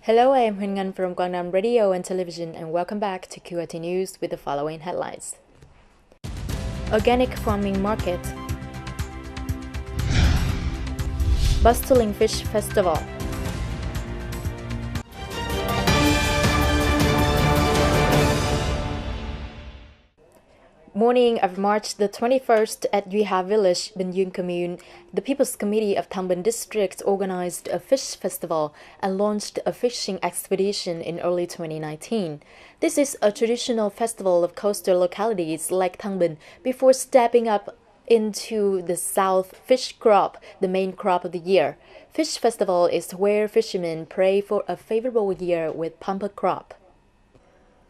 Hello, I am Huyen Ngan from Guangdong Radio and Television, and welcome back to QRT News with the following headlines. Organic farming market. Bustling fish festival. Morning of March the 21st at Duy Village, Bình Dương Commune, the People's Committee of Thăng Bình District organized a fish festival and launched a fishing expedition in early 2019. This is a traditional festival of coastal localities like Thăng Bình before stepping up into the South fish crop, the main crop of the year. Fish festival is where fishermen pray for a favorable year with bumper crop.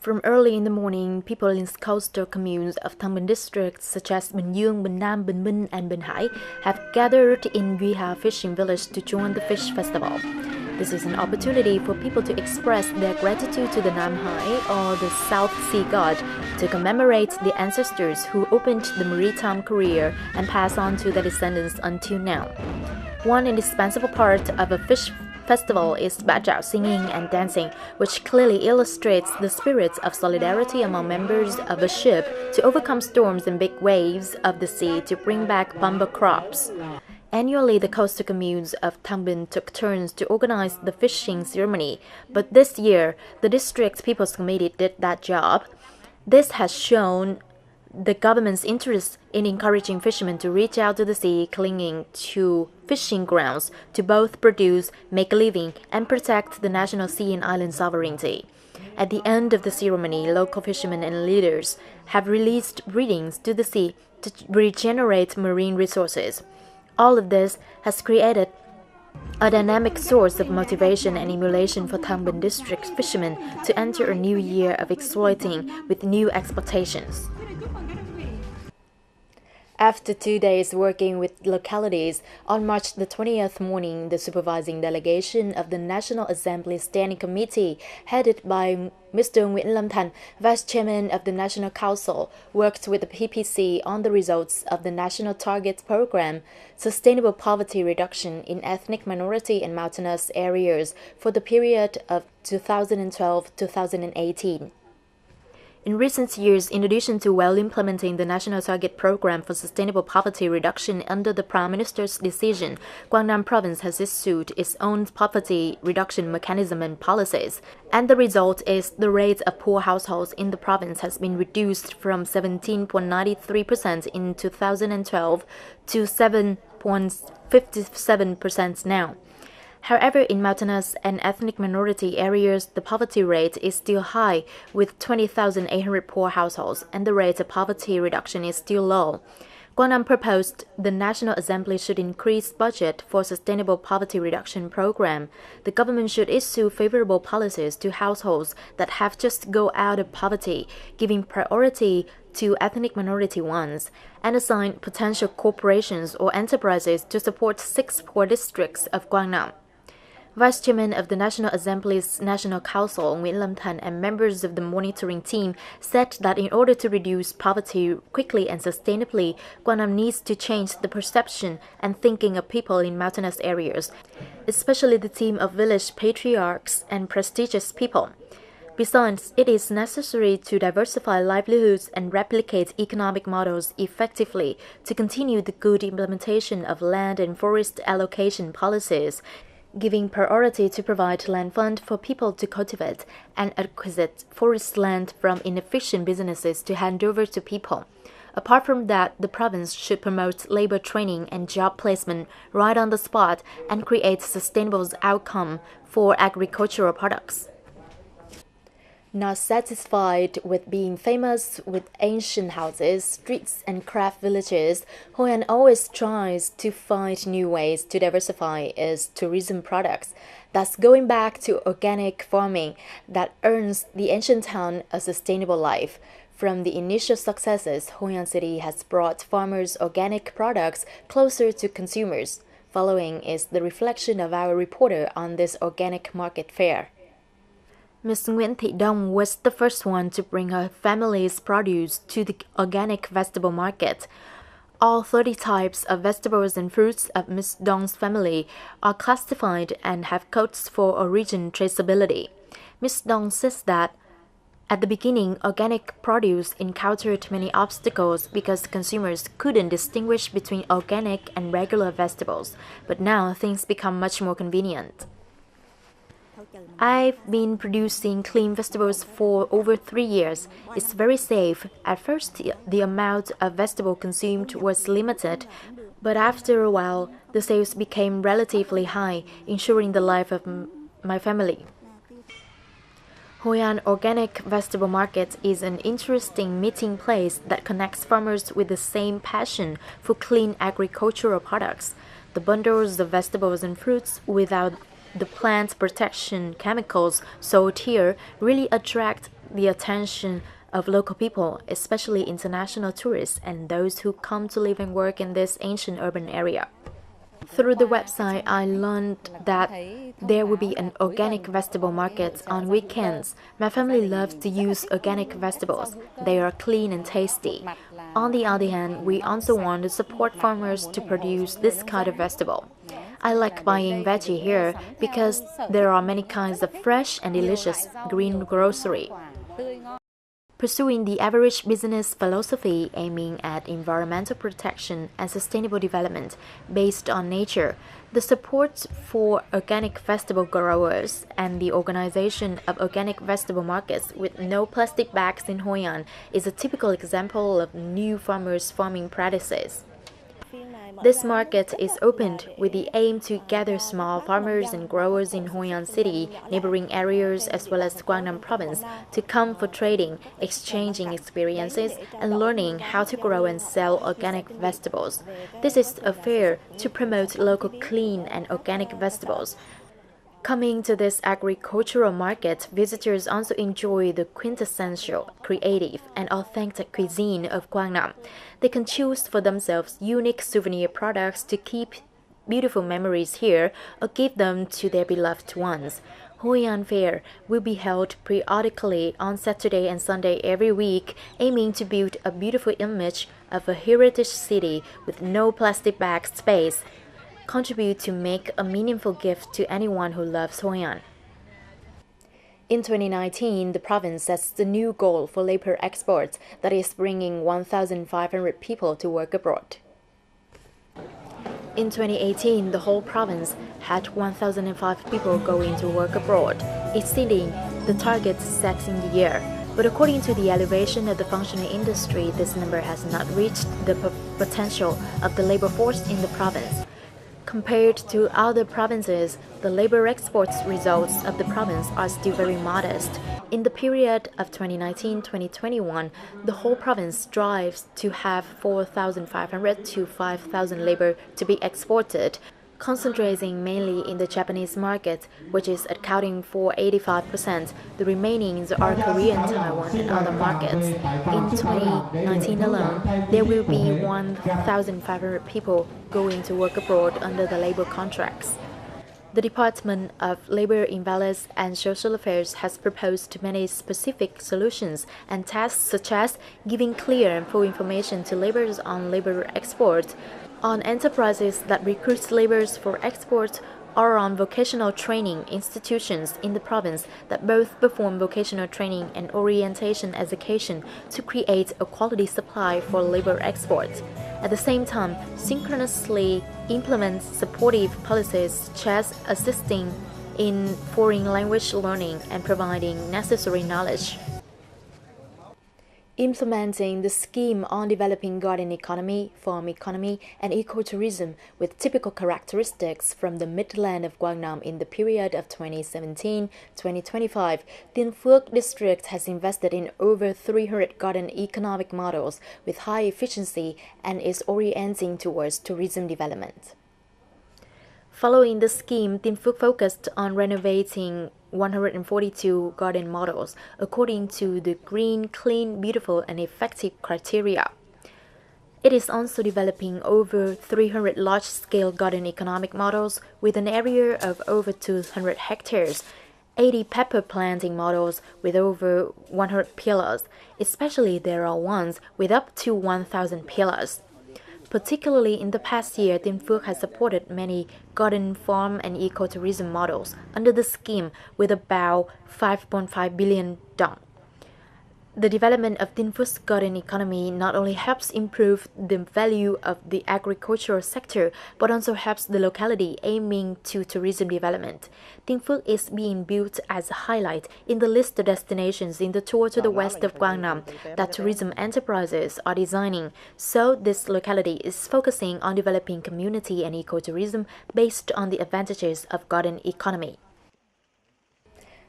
From early in the morning, people in coastal communes of Thăng Bình district such as Bình Dương, Bình Nam, Bình Minh, and Bình Hải have gathered in Duy fishing village to join the fish festival. This is an opportunity for people to express their gratitude to the Nam Hải or the South Sea God, to commemorate the ancestors who opened the maritime career and pass on to their descendants until now. One indispensable part of a fish festival is bajao singing and dancing, which clearly illustrates the spirit of solidarity among members of a ship to overcome storms and big waves of the sea to bring back bumper crops. Annually, the coastal communes of Thăng Bình took turns to organize the fishing ceremony, but this year, the district People's Committee did that job. This has shown the government's interest in encouraging fishermen to reach out to the sea, clinging to fishing grounds to both produce, make a living, and protect the national sea and island sovereignty. At the end of the ceremony, local fishermen and leaders have released breedings to the sea to regenerate marine resources. All of this has created a dynamic source of motivation and emulation for Thăng Bình district fishermen to enter a new year of exploiting with new expectations. After 2 days working with localities, on March the 20th morning, the supervising delegation of the National Assembly Standing Committee, headed by Mr. Nguyễn Lâm Thành, Vice Chairman of the National Council, worked with the PPC on the results of the National Target Program, Sustainable Poverty Reduction in Ethnic Minority and Mountainous Areas for the period of 2012-2018. In recent years, in addition to well implementing the National Target Program for Sustainable Poverty Reduction under the Prime Minister's decision, Guangdong Province has issued its own poverty reduction mechanism and policies, and the result is the rate of poor households in the province has been reduced from 17.93% in 2012 to 7.57% now. However, in mountainous and ethnic minority areas, the poverty rate is still high, with 20,800 poor households, and the rate of poverty reduction is still low. Guangdong proposed the National Assembly should increase budget for Sustainable Poverty Reduction Program. The government should issue favorable policies to households that have just go out of poverty, giving priority to ethnic minority ones, and assign potential corporations or enterprises to support 6 poor districts of Guangdong. Vice Chairman of the National Assembly's National Council, Nguyễn Lâm Thành, and members of the monitoring team said that in order to reduce poverty quickly and sustainably, Guangdong needs to change the perception and thinking of people in mountainous areas, especially the team of village patriarchs and prestigious people. Besides, it is necessary to diversify livelihoods and replicate economic models effectively to continue the good implementation of land and forest allocation policies, giving priority to provide land fund for people to cultivate and acquisite forest land from inefficient businesses to hand over to people. Apart from that, the province should promote labor training and job placement right on the spot and create sustainable outcome for agricultural products. Not satisfied with being famous with ancient houses, streets, and craft villages, Hoi An always tries to find new ways to diversify its tourism products, thus going back to organic farming that earns the ancient town a sustainable life. From the initial successes, Hoi An City has brought farmers' organic products closer to consumers. Following is the reflection of our reporter on this organic market fair. Ms. Nguyễn Thị Đông was the first one to bring her family's produce to the organic vegetable market. All 30 types of vegetables and fruits of Ms. Dong's family are classified and have codes for origin traceability. Ms. Dong says that at the beginning, organic produce encountered many obstacles because consumers couldn't distinguish between organic and regular vegetables, but now things become much more convenient. I've been producing clean vegetables for over 3 years. It's very safe. At first, the amount of vegetable consumed was limited, but after a while, the sales became relatively high, ensuring the life of my family. Hoi An Organic Vegetable Market is an interesting meeting place that connects farmers with the same passion for clean agricultural products. The bundles of vegetables and fruits without the plant protection chemicals sold here really attract the attention of local people, especially international tourists and those who come to live and work in this ancient urban area. Through the website, I learned that there will be an organic vegetable market on weekends. My family loves to use organic vegetables. They are clean and tasty. On the other hand, we also want to support farmers to produce this kind of vegetable. I like buying veggie here because there are many kinds of fresh and delicious green grocery. Pursuing the average business philosophy aiming at environmental protection and sustainable development based on nature, the support for organic vegetable growers and the organization of organic vegetable markets with no plastic bags in Hoi An is a typical example of new farmers' farming practices. This market is opened with the aim to gather small farmers and growers in Hoi An City, neighboring areas as well as Guangdong Province to come for trading, exchanging experiences, and learning how to grow and sell organic vegetables. This is a fair to promote local clean and organic vegetables. Coming to this agricultural market, visitors also enjoy the quintessential, creative, and authentic cuisine of Guangdong. They can choose for themselves unique souvenir products to keep beautiful memories here or give them to their beloved ones. Hoi An Fair will be held periodically on Saturday and Sunday every week, aiming to build a beautiful image of a heritage city with no plastic bag space. Contribute to make a meaningful gift to anyone who loves Hoi An. In 2019, the province sets the new goal for labor exports, that is bringing 1,500 people to work abroad. In 2018, the whole province had 1,005 people going to work abroad, exceeding the target set in the year. But according to the elevation of the functioning industry, this number has not reached the potential of the labor force in the province. Compared to other provinces, the labor exports results of the province are still very modest. In the period of 2019-2021, the whole province strives to have 4,500 to 5,000 labor to be exported, concentrating mainly in the Japanese market, which is accounting for 85%. The remainings are Korean, Taiwan, and other markets. In 2019 alone, there will be 1,500 people going to work abroad under the labor contracts. The Department of Labor, Invalid and Social Affairs has proposed many specific solutions and tasks such as giving clear and full information to laborers on labor exports, on enterprises that recruit laborers for export, or on vocational training institutions in the province that both perform vocational training and orientation education to create a quality supply for labor exports. At the same time, synchronously implement supportive policies such as assisting in foreign language learning and providing necessary knowledge. Implementing the scheme on developing garden economy, farm economy, and ecotourism with typical characteristics from the midland of Guangdong in the period of 2017-2025, Tin Phuoc District has invested in over 300 garden economic models with high efficiency and is orienting towards tourism development. Following the scheme, Tin Phuoc focused on renovating 142 garden models according to the green, clean, beautiful, and effective criteria. It is also developing over 300 large-scale garden economic models with an area of over 200 hectares, 80 pepper planting models with over 100 pillars, especially there are ones with up to 1,000 pillars. Particularly in the past year, Tin Phuoc has supported many garden, farm, and ecotourism models under the scheme with about 5.5 billion dong. The development of Tin Phuoc's garden economy not only helps improve the value of the agricultural sector, but also helps the locality aiming to tourism development. Tin Phuoc is being built as a highlight in the list of destinations in the tour to the west of Guangdong that tourism enterprises are designing. So this locality is focusing on developing community and ecotourism based on the advantages of garden economy.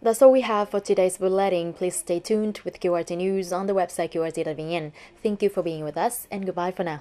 That's all we have for today's bulletin. Please stay tuned with QRT News on the website qrt.vn. Thank you for being with us, and goodbye for now.